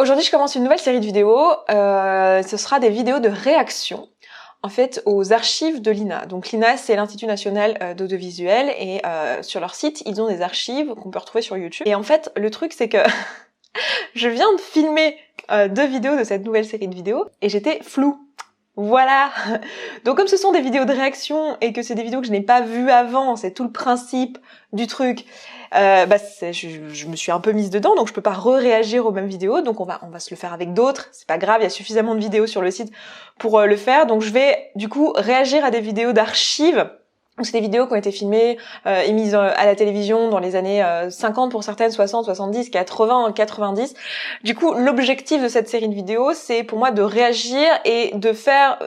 Aujourd'hui, je commence une nouvelle série de vidéos. Ce sera des vidéos de réaction, en fait, aux archives de l'INA. Donc l'INA, c'est l'Institut National d'Audiovisuel, et sur leur site, ils ont des archives qu'on peut retrouver sur YouTube. Et en fait, le truc, c'est que je viens de filmer 2 vidéos de cette nouvelle série de vidéos, et j'étais floue. Voilà. Donc comme ce sont des vidéos de réaction et que c'est des vidéos que je n'ai pas vues avant, c'est tout le principe du truc, je me suis un peu mise dedans, donc je peux pas réagir aux mêmes vidéos, donc on va se le faire avec d'autres, c'est pas grave, il y a suffisamment de vidéos sur le site pour le faire, donc je vais du coup réagir à des vidéos d'archives. Donc c'est des vidéos qui ont été filmées et mises à la télévision dans les années 50 pour certaines, 60, 70, 80, 90. Du coup, l'objectif de cette série de vidéos, c'est pour moi de réagir et de faire,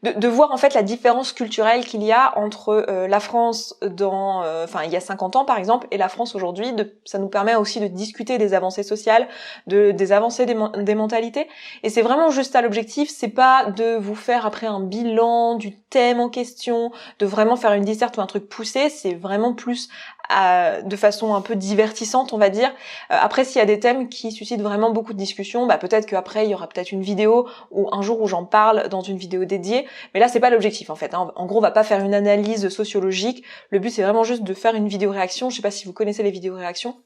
de voir en fait la différence culturelle qu'il y a entre la France il y a 50 ans par exemple, et la France aujourd'hui. Ça nous permet aussi de discuter des avancées sociales, des avancées des mentalités. Et c'est vraiment juste ça l'objectif, c'est pas de vous faire après un bilan du thème en question, de vraiment faire une disserte ou un truc poussé, c'est vraiment plus de façon un peu divertissante, on va dire. Après, s'il y a des thèmes qui suscitent vraiment beaucoup de discussions, peut-être qu'après il y aura peut-être une vidéo ou un jour où j'en parle dans une vidéo dédiée, mais là c'est pas l'objectif en fait. En gros, on va pas faire une analyse sociologique, le but c'est vraiment juste de faire une vidéo réaction. Je sais pas si vous connaissez les vidéos réactions,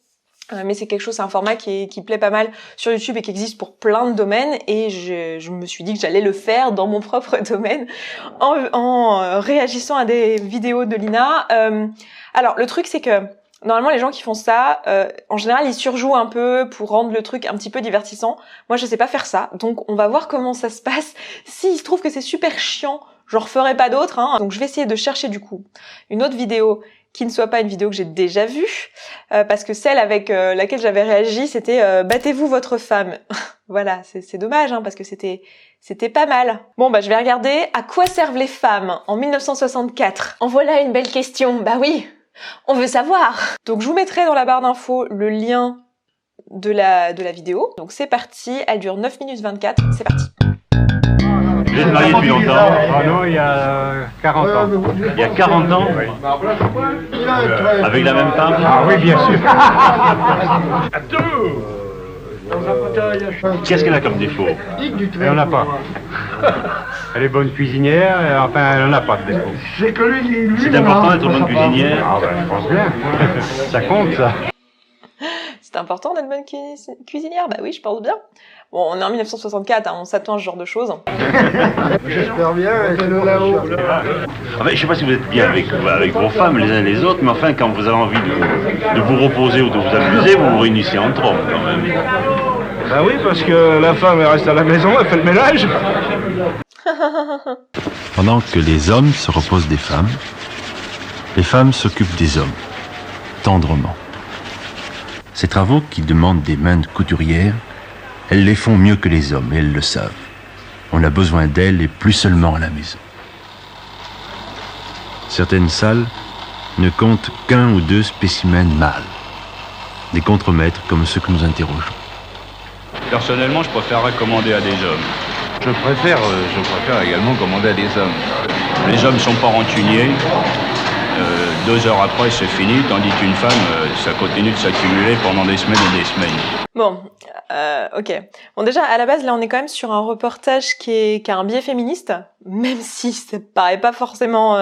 mais c'est quelque chose, c'est un format qui plaît pas mal sur YouTube et qui existe pour plein de domaines, et je me suis dit que j'allais le faire dans mon propre domaine en réagissant à des vidéos de l'INA. Alors le truc c'est que normalement les gens qui font ça, en général ils surjouent un peu pour rendre le truc un petit peu divertissant. Moi je sais pas faire ça, donc on va voir comment ça se passe. S'il se trouve que c'est super chiant, j'en referai pas d'autres, donc je vais essayer de chercher du coup une autre vidéo qui ne soit pas une vidéo que j'ai déjà vue, parce que celle avec laquelle j'avais réagi, c'était battez-vous votre femme. Voilà, c'est dommage, parce que c'était pas mal. Bon, je vais regarder à quoi servent les femmes en 1964. En voilà une belle question. Bah oui, on veut savoir. Donc je vous mettrai dans la barre d'infos le lien de la vidéo. Donc c'est parti, elle dure 9 minutes 24, c'est parti. Vous êtes marié depuis longtemps? Ah non, il y a 40 ans. Il y a 40 ans? Oui. Avec la même femme? Ah oui, bien sûr. Qu'est-ce qu'elle a comme défaut? Elle n'en a pas. Elle est bonne cuisinière, enfin, elle n'en a pas de défaut. C'est important d'être bonne cuisinière? Ah je pense bien. Ça compte, ça. C'est important d'être bonne cuisinière? Bah oui, je pense bien. Bon, on est en 1964, on s'attend à ce genre de choses. J'espère bien, c'est là-haut. Je sais pas si vous êtes bien avec vos femmes les uns les autres, mais enfin, quand vous avez envie de vous reposer ou de vous amuser, vous vous réunissez entre hommes quand même. Bah oui, parce que la femme, elle reste à la maison, elle fait le ménage. Pendant que les hommes se reposent des femmes, les femmes s'occupent des hommes, tendrement. Ces travaux qui demandent des mains de couturière, elles les font mieux que les hommes, et elles le savent. On a besoin d'elles, et plus seulement à la maison. Certaines salles ne comptent qu'un ou deux spécimens mâles, des contremaîtres comme ceux que nous interrogeons. Personnellement, je préférerais commander à des hommes. Je préfère également commander à des hommes. Les hommes sont pas rancuniers. 2 heures après, c'est fini, tandis qu'une femme, ça continue de s'accumuler pendant des semaines et des semaines. Bon, ok. Bon, déjà, à la base, là, on est quand même sur un reportage qui a un biais féministe, même si ça paraît pas forcément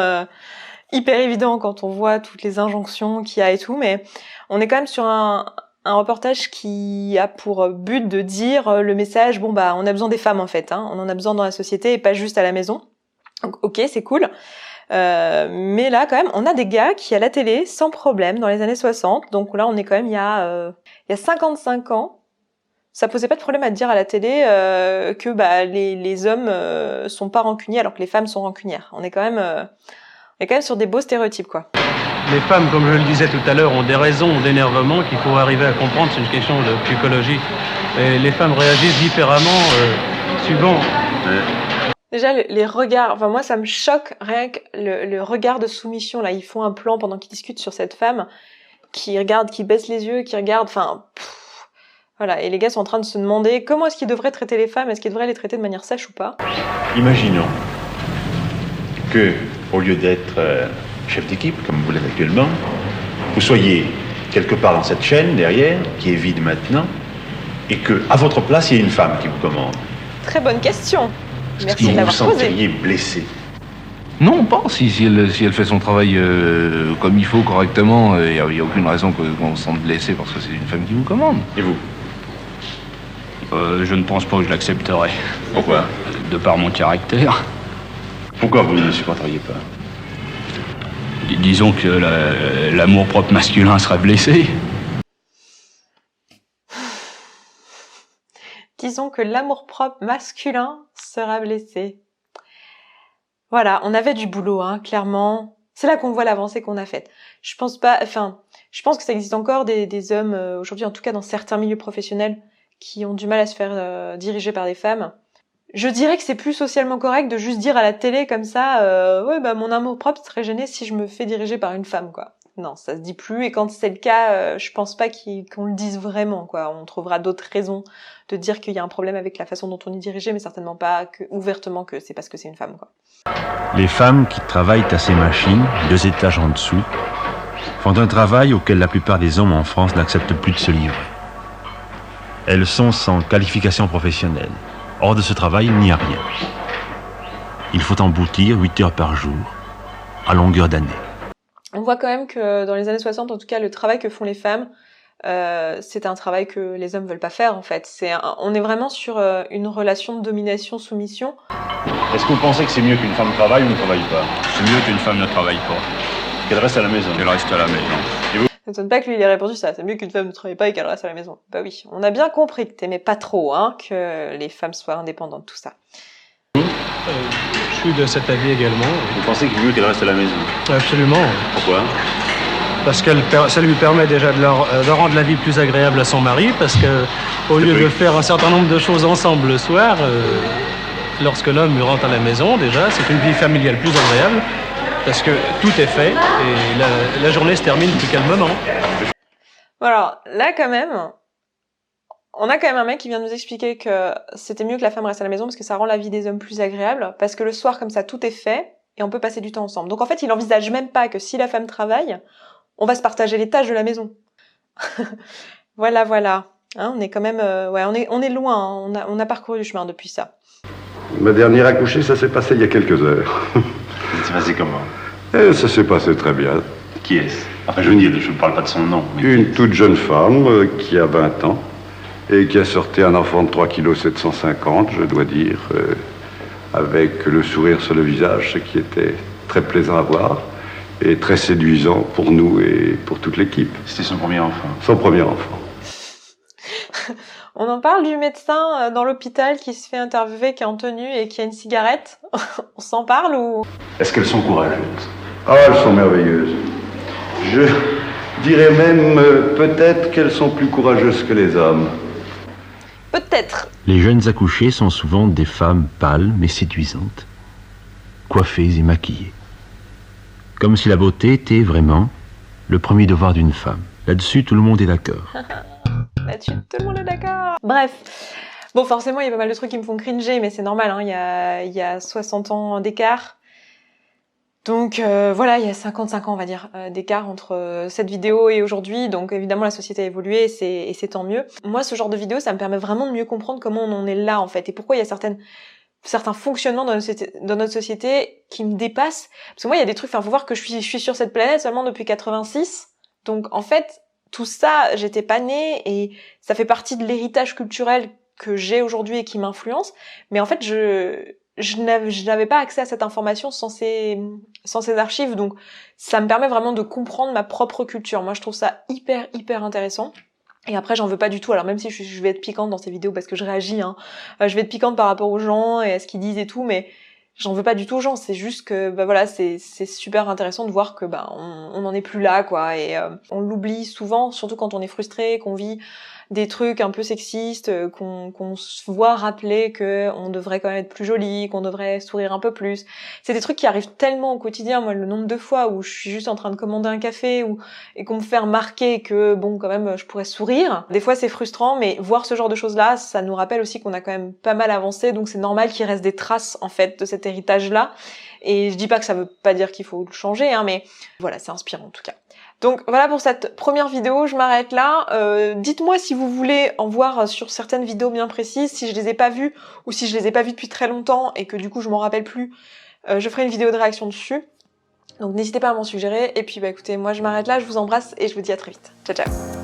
hyper évident quand on voit toutes les injonctions qu'il y a et tout, mais on est quand même sur un reportage qui a pour but de dire le message, on a besoin des femmes en fait, on en a besoin dans la société et pas juste à la maison. Donc, ok, c'est cool. Mais là, quand même, on a des gars qui, à la télé, sans problème, dans les années 60, donc là, on est quand même il y a 55 ans, ça posait pas de problème à dire à la télé que les hommes sont pas rancuniers alors que les femmes sont rancunières. On est quand même sur des beaux stéréotypes, quoi. Les femmes, comme je le disais tout à l'heure, ont des raisons d'énervement qu'il faut arriver à comprendre, c'est une question de psychologie. Et les femmes réagissent différemment suivant... Déjà, les regards, moi ça me choque rien que le regard de soumission, là, ils font un plan pendant qu'ils discutent sur cette femme, qui regarde, qui baisse les yeux, qui regarde, voilà, et les gars sont en train de se demander comment est-ce qu'ils devraient traiter les femmes, est-ce qu'ils devraient les traiter de manière sèche ou pas? Imaginons que, au lieu d'être chef d'équipe, comme vous l'êtes actuellement, vous soyez quelque part dans cette chaîne, derrière, qui est vide maintenant, et que, à votre place, il y a une femme qui vous commande? Très bonne question. Merci Vous de vous l'avoir posée. sentiriez blessé? Non, pas. Si elle fait son travail comme il faut, correctement, il n'y a aucune raison qu'on se sente blessé parce que c'est une femme qui vous commande. Et vous? Je ne pense pas que je l'accepterai. Pourquoi? De par mon caractère. Pourquoi vous ne le supporteriez pas? Disons que l'amour-propre masculin serait blessé. Disons que l'amour-propre masculin sera blessé. Voilà, on avait du boulot, hein, clairement. C'est là qu'on voit l'avancée qu'on a faite. Je pense que ça existe encore des hommes, aujourd'hui, en tout cas dans certains milieux professionnels, qui ont du mal à se faire diriger par des femmes. Je dirais que c'est plus socialement correct de juste dire à la télé comme ça, ouais, bah mon amour-propre serait gêné si je me fais diriger par une femme, quoi. Non, ça se dit plus, et quand c'est le cas, je pense pas qu'on le dise vraiment, quoi. On trouvera d'autres raisons de dire qu'il y a un problème avec la façon dont on est dirigé, mais certainement pas ouvertement que c'est parce que c'est une femme, quoi. Les femmes qui travaillent à ces machines, 2 étages en dessous, font un travail auquel la plupart des hommes en France n'acceptent plus de se livrer. Elles sont sans qualification professionnelle. Hors de ce travail, il n'y a rien. Il faut emboutir 8 heures par jour, à longueur d'année. On voit quand même que dans les années 60, en tout cas, le travail que font les femmes, c'est un travail que les hommes veulent pas faire, en fait. On est vraiment sur une relation de domination-soumission. Est-ce que vous pensez que c'est mieux qu'une femme travaille ou ne travaille pas? C'est mieux qu'une femme ne travaille pas. Qu'elle reste à la maison? Qu'elle reste à la maison. Ça ne sonne pas que lui, il ait répondu ça. C'est mieux qu'une femme ne travaille pas et qu'elle reste à la maison. Bah oui, on a bien compris que t'aimais pas trop, hein, que les femmes soient indépendantes, tout ça. Je suis de cet avis également. Vous pensez qu'il est mieux qu'elle reste à la maison? Absolument. Pourquoi? Parce que ça lui permet déjà de rendre la vie plus agréable à son mari, parce que au lieu de faire un certain nombre de choses ensemble le soir, lorsque l'homme rentre à la maison, déjà, c'est une vie familiale plus agréable, parce que tout est fait et la journée se termine plus calmement. Alors là, quand même, on a quand même un mec qui vient de nous expliquer que c'était mieux que la femme reste à la maison parce que ça rend la vie des hommes plus agréable, parce que le soir, comme ça, tout est fait et on peut passer du temps ensemble. Donc en fait, il envisage même pas que si la femme travaille, on va se partager les tâches de la maison. Voilà. Hein, on est quand même, on est loin. Hein, on a parcouru du chemin depuis ça. Ma dernière accouchée, ça s'est passé il y a quelques heures. Ça s'est passé comment? Ça s'est passé très bien. Qui est-ce? Enfin, je ne parle pas de son nom. Mais Une toute jeune femme qui a 20 ans et qui a sorti un enfant de 3,750 kg, je dois dire, avec le sourire sur le visage, ce qui était très plaisant à voir et très séduisant pour nous et pour toute l'équipe. C'était son premier enfant? Son premier enfant. On en parle du médecin dans l'hôpital qui se fait interviewer, qui est en tenue et qui a une cigarette. On s'en parle ou? Est-ce qu'elles sont courageuses? Ah, elles sont merveilleuses. Je dirais même peut-être qu'elles sont plus courageuses que les hommes. Peut-être. Les jeunes accouchées sont souvent des femmes pâles mais séduisantes, coiffées et maquillées. Comme si la beauté était vraiment le premier devoir d'une femme. Là-dessus, tout le monde est d'accord. Là-dessus, tout le monde est d'accord. Bref. Bon, forcément, il y a pas mal de trucs qui me font cringer, mais c'est normal, hein. Il y a 60 ans d'écart. Donc voilà, il y a 55 ans, on va dire, d'écart entre cette vidéo et aujourd'hui. Donc évidemment, la société a évolué et c'est tant mieux. Moi, ce genre de vidéo, ça me permet vraiment de mieux comprendre comment on en est là, en fait, et pourquoi il y a certains fonctionnements dans notre société qui me dépassent. Parce que moi, il y a des trucs, faut voir que je suis sur cette planète seulement depuis 86. Donc en fait, tout ça, j'étais pas née et ça fait partie de l'héritage culturel que j'ai aujourd'hui et qui m'influence. Mais en fait, je n'avais pas accès à cette information sans ces archives, donc ça me permet vraiment de comprendre ma propre culture. Moi, je trouve ça hyper intéressant. Et après, j'en veux pas du tout. Alors même si je vais être piquante dans ces vidéos parce que je réagis, hein, je vais être piquante par rapport aux gens et à ce qu'ils disent et tout, mais j'en veux pas du tout aux gens. C'est juste que, bah voilà, c'est super intéressant de voir que, bah, on en est plus là, quoi. Et on l'oublie souvent, surtout quand on est frustré, qu'on vit des trucs un peu sexistes, qu'on se voit rappeler que on devrait quand même être plus jolie, qu'on devrait sourire un peu plus. C'est des trucs qui arrivent tellement au quotidien. Moi, le nombre de fois où je suis juste en train de commander un café et qu'on me fait remarquer que, bon, quand même, je pourrais sourire. Des fois, c'est frustrant, mais voir ce genre de choses-là, ça nous rappelle aussi qu'on a quand même pas mal avancé, donc c'est normal qu'il reste des traces, en fait, de cet héritage-là. Et je dis pas que ça veut pas dire qu'il faut le changer, hein, mais voilà, c'est inspirant en tout cas. Donc voilà pour cette première vidéo, je m'arrête là. Dites-moi si vous voulez en voir sur certaines vidéos bien précises, si je les ai pas vues ou si je les ai pas vues depuis très longtemps et que du coup je m'en rappelle plus, je ferai une vidéo de réaction dessus. Donc n'hésitez pas à m'en suggérer. Et puis bah écoutez, moi je m'arrête là, je vous embrasse et je vous dis à très vite. Ciao ciao.